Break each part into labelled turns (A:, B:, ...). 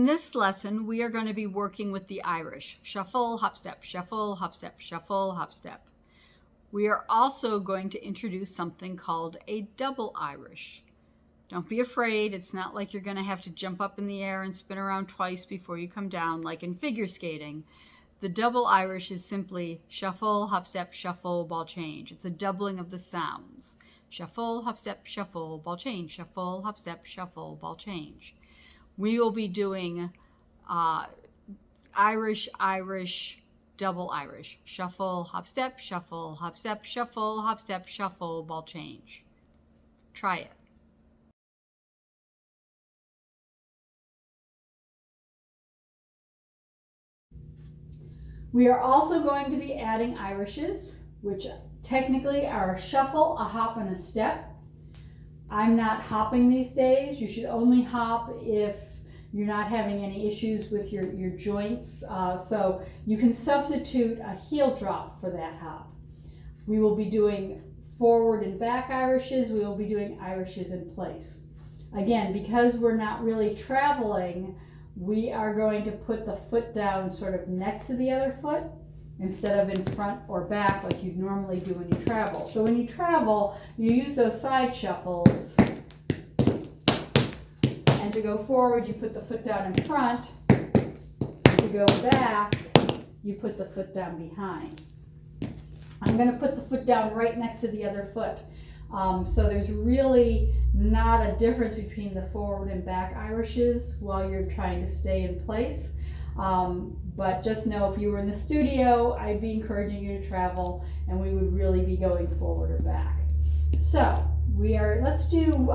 A: this lesson, we are going to be working with the Irish. Shuffle, hop, step, shuffle, hop, step, shuffle, hop, step. We are also going to introduce something called a double Irish. Don't be afraid. It's not like you're going to have to jump up in the air and spin around twice before you come down like in figure skating. The double Irish is simply shuffle, hop, step, shuffle, ball change. It's a doubling of the sounds. Shuffle, hop, step, shuffle, ball change. Shuffle, hop, step, shuffle, ball change. We will be doing Irish, Irish, double Irish. Shuffle, hop, step, shuffle, hop, step, shuffle, hop, step, shuffle, ball change. Try it. We are also going to be adding Irishes, which technically are a shuffle, a hop, and a step. I'm not hopping these days. You should only hop if you're not having any issues with your joints. So you can substitute a heel drop for that hop. We will be doing forward and back Irishes. We will be doing Irishes in place. Again, because we're not really traveling, we are going to put the foot down sort of next to the other foot instead of in front or back like you'd normally do when you travel. So when you travel, you use those side shuffles, and to go forward, you put the foot down in front, and to go back, you put the foot down behind. I'm going to put the foot down right next to the other foot. So there's really not a difference between the forward and back Irishes while you're trying to stay in place. But just know if you were in the studio, I'd be encouraging you to travel and we would really be going forward or back. So let's do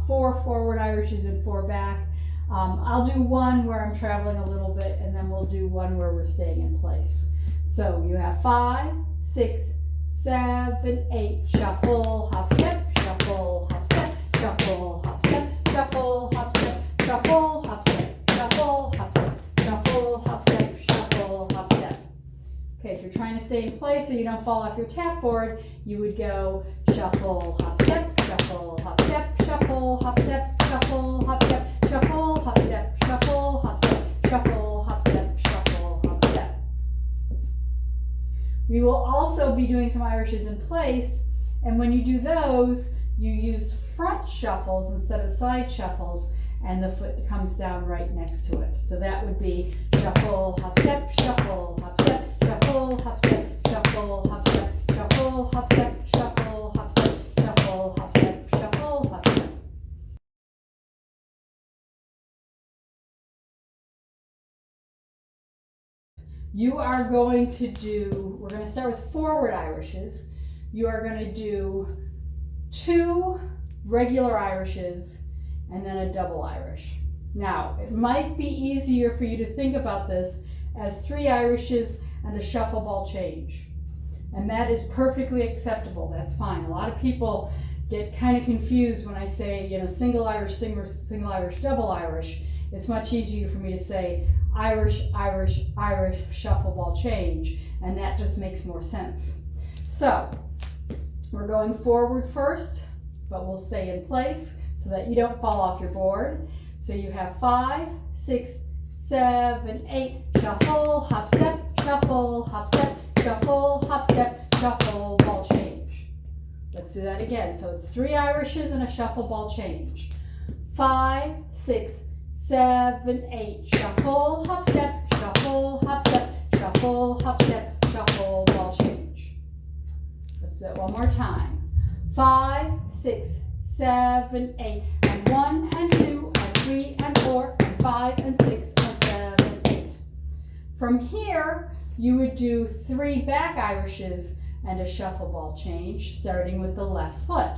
A: 4 forward Irishes and 4 back. I'll do one where I'm traveling a little bit and then we'll do one where we're staying in place. So you have 5, 6, 7, 8, shuffle, hop, step, shuffle, hop, step, shuffle, hop, step, shuffle, hop, step, shuffle, hop, step, shuffle, hop, step, shuffle, hop, step, shuffle, hop, step. Okay, if you're trying to stay in place so you don't fall off your tap board, you would go shuffle, hop, step, shuffle, hop, step, shuffle, hop, step, shuffle, hop, step, shuffle, hop, step, shuffle, hop, step, shuffle, hop, step, shuffle, hop, step. We will also be doing some Irishes in place, and when you do those, you use front shuffles instead of side shuffles, and the foot comes down right next to it. So that would be shuffle, hop, step, shuffle, hop, step, shuffle, hop, step, shuffle, hop, step, shuffle, hop, step, shuffle, hop, step, shuffle, hop, step, shuffle, hop, step. You are going to do, we're going to start with forward Irishes. You are going to do 2 regular Irishes and then a double Irish. Now, it might be easier for you to think about this as 3 Irishes and a shuffle ball change. And that is perfectly acceptable. That's fine. A lot of people get kind of confused when I say, single Irish, single Irish, double Irish. It's much easier for me to say Irish, Irish, Irish, shuffle ball change, and that just makes more sense. So we're going forward first, but we'll stay in place so that you don't fall off your board. So you have 5, 6, 7, 8, shuffle, hop, step, shuffle, hop, step, shuffle, hop, step, shuffle, ball change. Let's do that again. So it's 3 Irishes and a shuffle ball change. 5, 6, 7, 8, shuffle, hop, step, shuffle, hop, step, shuffle, hop, step, shuffle, ball change. Let's do it one more time. 5, 6, 7, 8, and 1 and 2 and 3 and 4 and 5 and 6 and 7, 8. From here, you would do 3 back Irishes and a shuffle ball change, starting with the left foot.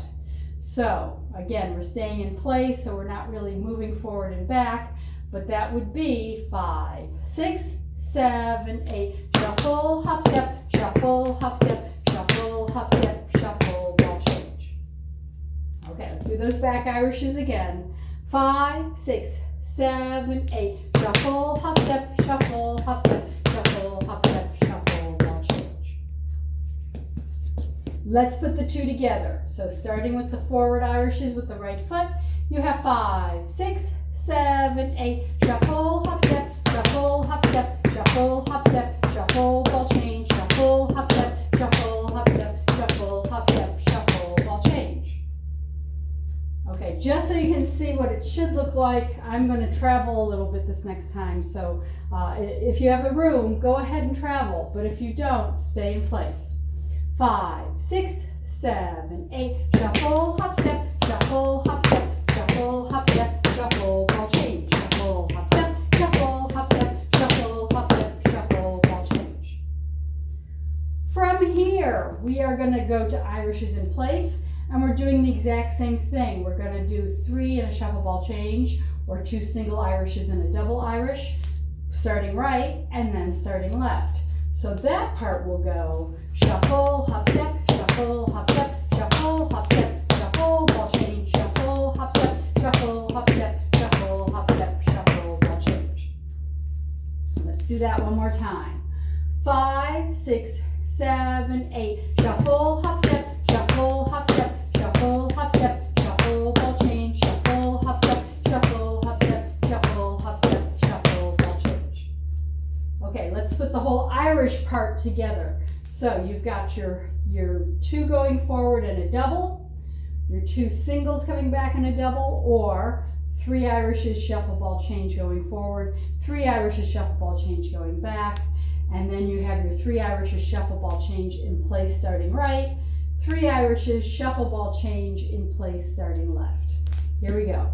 A: So again, we're staying in place, so we're not really moving forward and back, but that would be 5, 6, 7, 8, shuffle, hop, step, shuffle, hop, step, shuffle, hop, step, shuffle, ball change. Okay, let's do those back Irishes again. 5, 6, 7, 8, shuffle, hop, step, shuffle, hop, step, shuffle, hop, step, shuffle, ball change. Let's put the 2 together. So starting with the forward Irishes with the right foot, you have 5, 6, 7, 8. Shuffle, hop, step, shuffle, hop, step, shuffle, hop, step, shuffle, ball change, shuffle, hop, step, shuffle, hop, step, shuffle, hop, step, shuffle, ball change. Okay, just so you can see what it should look like, I'm going to travel a little bit this next time. So if you have the room, go ahead and travel. But if you don't, stay in place. 5, 6, 7, 8. Shuffle, hop, step, shuffle, hop, step, shuffle, hop, step, shuffle, ball change. Shuffle, hop, step, shuffle, hop, step, shuffle, hop, step, shuffle, ball change. From here, we are going to go to Irishes in place. And we're doing the exact same thing. We're going to do 3 in a shuffle ball change, or 2 single Irishes and a double Irish, starting right and then starting left. So that part will go shuffle, hop, step, shuffle, hop, step, shuffle, hop, step, shuffle, ball change, shuffle, hop, step, shuffle, hop, step, shuffle, hop, step, shuffle, ball change. Let's do that one more time. 5, 6, 7, 8. Shuffle, hop, step, shuffle, hop, step, shuffle, hop, step, shuffle, ball change, shuffle, hop, step, shuffle, hop, step, shuffle, hop, step, shuffle, ball change. Okay, let's put the whole Irish part together. So you've got your 2 going forward and a double, your 2 singles coming back and a double, or 3 Irishes, shuffle, ball change going forward, 3 Irishes, shuffle, ball change going back, and then you have your 3 Irishes, shuffle, ball change in place starting right, 3 Irishes, shuffle, ball change in place starting left. Here we go.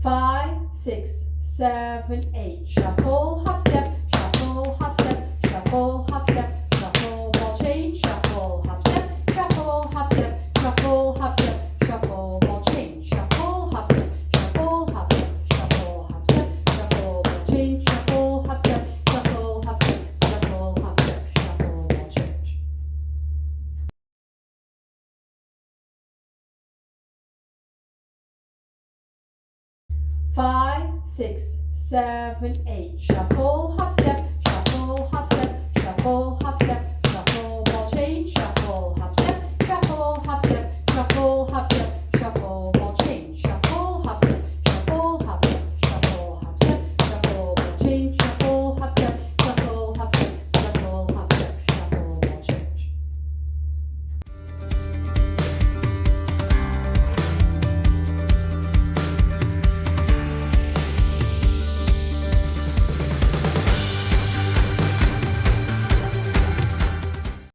A: 5, 6, 7, 8. Shuffle, hop, step, shuffle, hop, step, shuffle, hop, step, shuffle, ball change, shuffle, hop, step, shuffle, hop, step, shuffle, hop, step, shuffle, ball change, shuffle, hop, step, shuffle, hop, step, shuffle, hop, step, shuffle, ball change, shuffle, hop, step, shuffle, hop, step, shuffle, hop, step, shuffle, ball change. Five, 6, 7, 8. Shuffle, hop, step, shuffle, hop, step, shuffle,